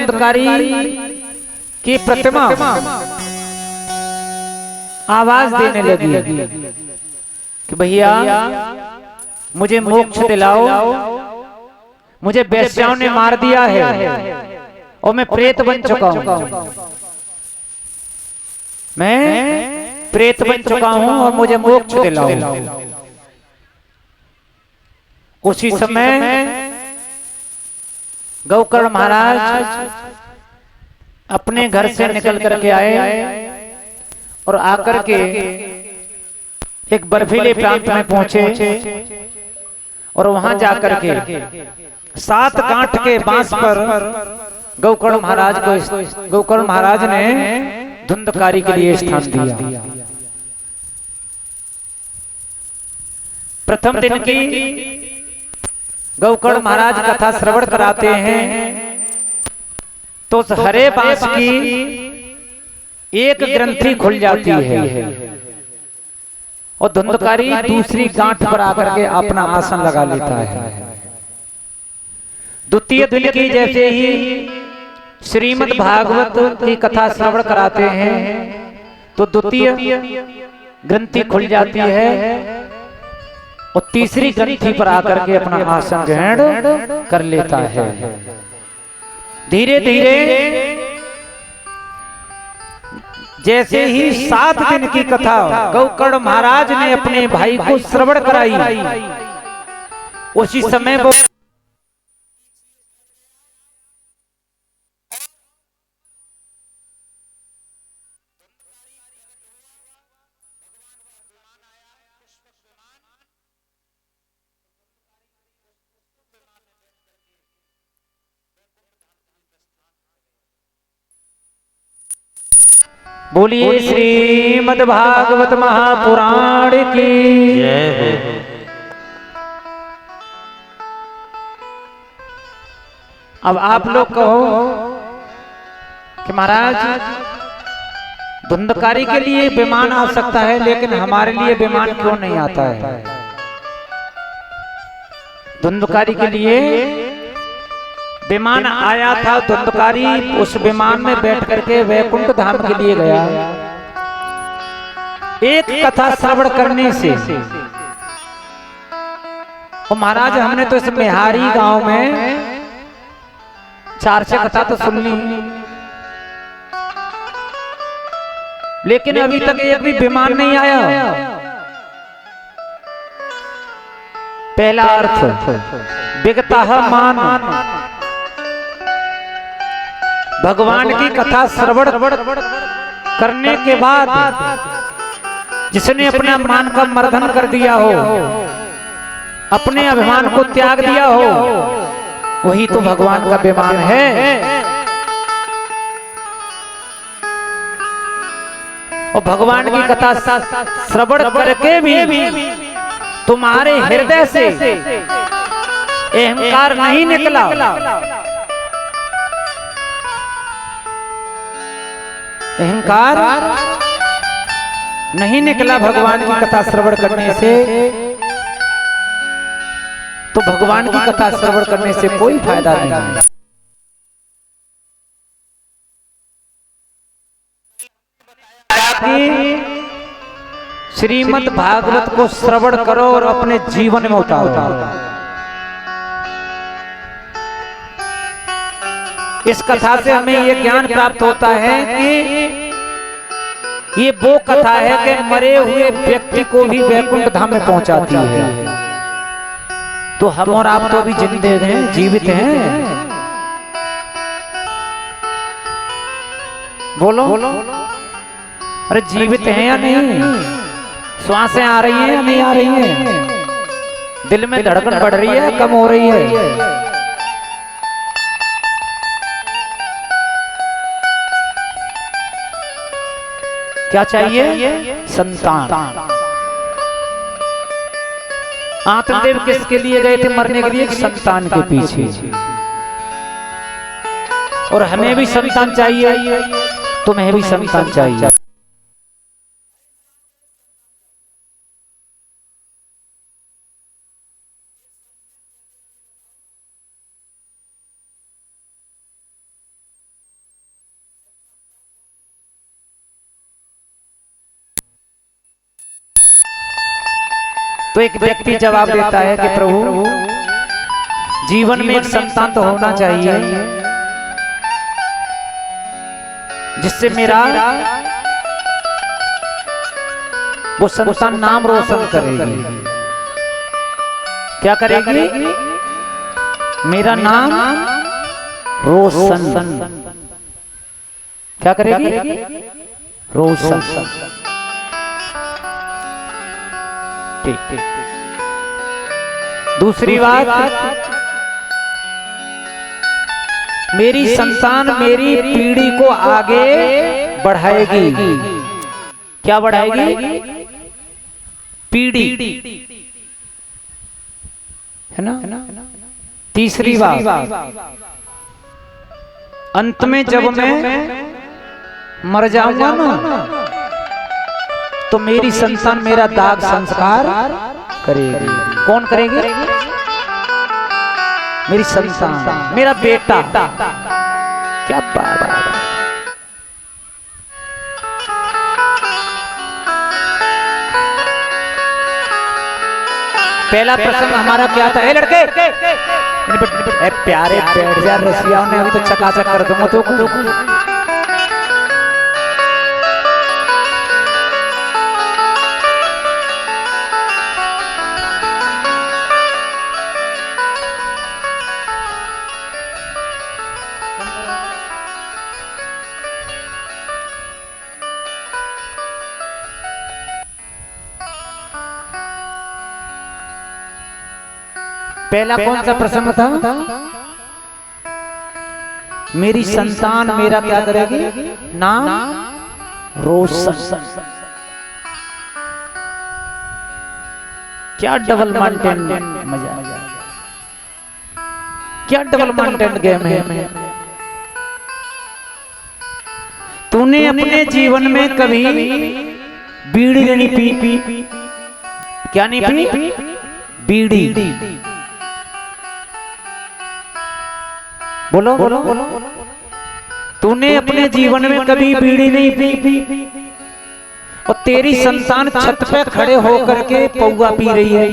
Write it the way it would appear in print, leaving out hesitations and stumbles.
धुंधकारी की प्रतिमा आवाज देने लगी कि भैया मुझे मोक्ष दिलाओ, मुझे वेश्याओं ने मार दिया है और मैं प्रेत बन चुका हूं, मैं प्रेत बन चुका हूं और मुझे मोक्ष दिलाओ। उसी समय गौकर्ण महाराज अपने घर से निकल करके आए और आकर के एक बर्फीले प्रांत में पहुंचे और वहां जाकर के 7 गांठ के बांस पर गौकर्ण महाराज ने धुंधकारी के लिए स्थान दिया। प्रथम दिन की गौकर्ण महाराज कथा श्रवण कराते हैं तो उस हरे बांस की एक ग्रंथि खुल जाती है और धुंधकारी दूसरी गांठ पर आकर के अपना आसन लगा लेता है। द्वितीय दिन की जैसे ही श्रीमद् भागवत की कथा श्रवण कराते हैं तो द्वितीय ग्रंथि खुल जाती है और तीसरी ग्रंथि पर आकर के अपना आसन ग्रहण कर लेता है। धीरे धीरे जैसे ही 7 दिन की कथा गौकर्ण महाराज ने अपने भाई को श्रवण कराई, उसी समय वो बोलिए श्रीमद् भागवत महापुराण की जय हो। अब आप लोग कहो कि महाराज धुंधकारी के लिए विमान आ सकता है लेकिन हमारे लिए विमान क्यों नहीं आता है? धुंधकारी के लिए विमान आया था, धुंधकारी उस विमान में बैठ करके वैकुंठ धाम के लिए गया। एक कथा श्रवण करने से और महाराज हमने तो इस मेहारी गांव में 4-6 कथा तो सुन ली, लेकिन अभी तक एक भी विमान नहीं आया। पहला अर्थ विगतः मान, भगवान की कथा श्रवण करने के बाद जिसने अपने मान का मर्दन कर दिया हो, अपने अभिमान को त्याग दिया हो, वही तो भगवान का विमान है। और भगवान की कथा श्रवण करके भी तुम्हारे हृदय से अहंकार नहीं निकला, अहंकार नहीं निकला भगवान की कथा श्रवण करने से, तो भगवान की कथा श्रवण करने से कोई फायदा नहीं। श्रीमद् भागवत को श्रवण करो और अपने जीवन में उतारो। इस कथा से हमें यह ज्ञान प्राप्त होता है कि ये वो कथा है कि मरे हुए व्यक्ति को भी वैकुंठ धाम में पहुंचाती है। तो हम और आप तो भी जिंदे हैं, जीवित हैं। बोलो अरे जीवित हैं या नहीं? श्वासें आ रही हैं या नहीं आ रही हैं? दिल में धड़कन बढ़ रही है, कम हो रही है? क्या चाहिए? संतान। आत्मदेव किसके लिए गए थे मरने के लिए? संतान के पीछे। और हमें भी संतान चाहिए, तुम्हें भी संतान चाहिए। तो एक व्यक्ति जवाब देता है कि प्रभु जीवन में एक संतान तो होना चाहिए जिससे मेरा वो संतान नाम रोशन करेगी। क्या करेगी? मेरा नाम रोशन। क्या करेगी? रोशन। ठीक। दूसरी बात, मेरी संतान मेरी पीढ़ी को आगे बढ़ाएगी। क्या बढ़ाएगी? पीढ़ी, है ना? तीसरी बात, अंत में जब मैं मर जाऊंगा ना तो मेरी संतान मेरा दाग संस्कार करेगी। कौन करेगी? मेरी संतान, मेरा बेटा। क्या बात है। पहला प्रसंग हमारा क्या था? लड़के प्यारे बैठ जा, रसियाओं ने अभी तो चकाचक कर दूंगा तो पहला कौन सा प्रसंग था? मेरी संतान मेरा क्या करेगी? नाम रोशन। क्या डबल माउंटेन मजा, क्या डबल माउंटेन गेम है। तूने अपने जीवन में कभी बीड़ी नहीं पी? क्या नहीं पी? बीड़ी। बोलो। तूने अपने जीवन में कभी बीड़ी नहीं पी और तेरी संतान छत पे खड़े होकर के पौवा पी रही है।